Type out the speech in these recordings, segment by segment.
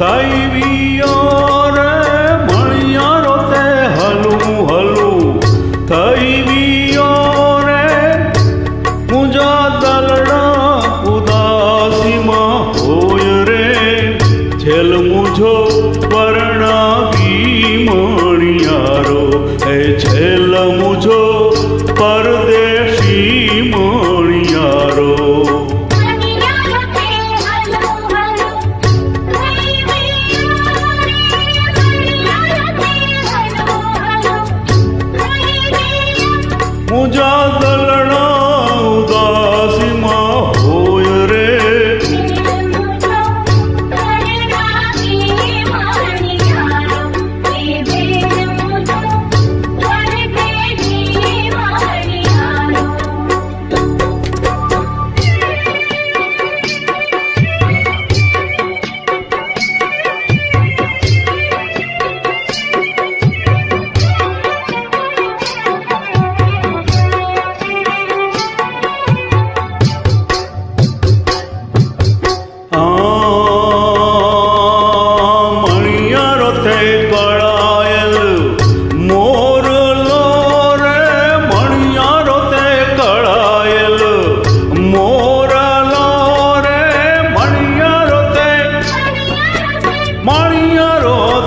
થઈવીઓ રે મણિયારો તે હલું હલું થઈવીઓ રે મુજા દલડા ઉદાસીમાં હોય રે છેલ મુજો પરણાવી મણિયારો હે છેલ મુજો પરદેશી મણિયારો મુજા દલડા ઉદાસીમાં હોય રે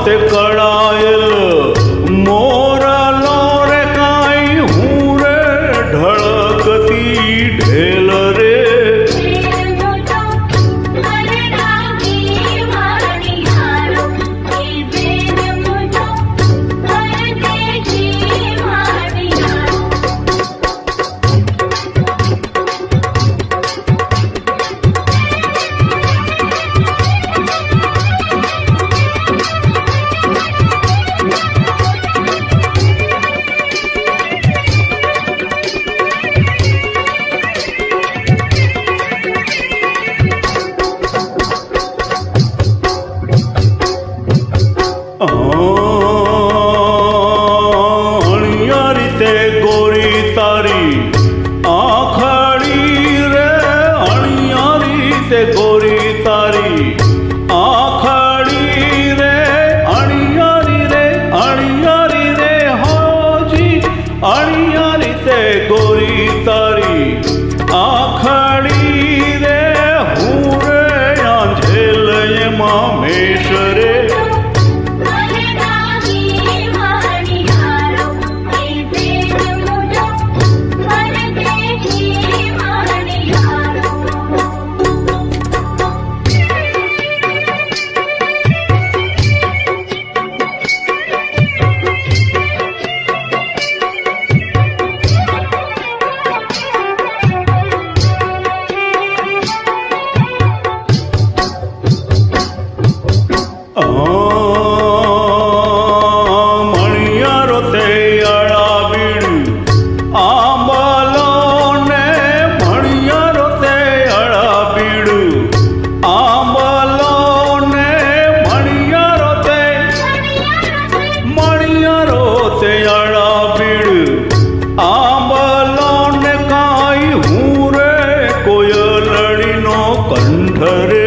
તે કળાયેલ મોરલો રે કાંઈ હું રે ઢળકતી ઢેલ રે અણિયારી તે ગોરી તારી આખડી રે અણિયારી તે ગોરી તારી આખડી રે અણિયારી રે હોજી અણિયારી તે ગોરી તારી આખડી રે હું રે આંધેલ એમાં મેષ રે મણિયારો તે અળાબીડ આંબલો ને મણિયારો તે અળાબીડ આંબલો ને મણિયારો તે અળાબીડ આંબલો ને કાંઈ હું રે કોયલડીનો કંઠ રે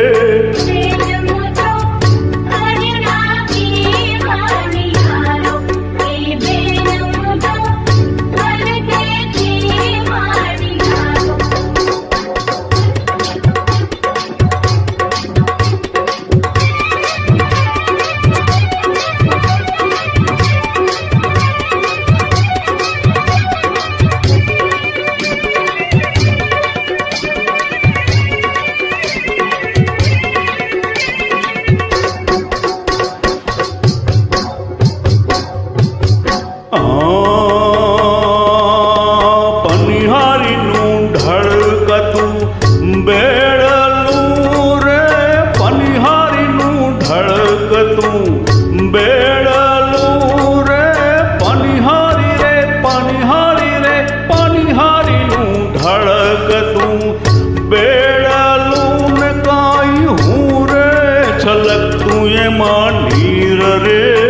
પનિહારીનું ઢળકતું બેડલું રે પનિહારીનું ઢળકતું બેડલું રે પનિહારીનું ઢળકતું બેડલું ને કાંઈ હું રે છલકતું એમાં નીર રે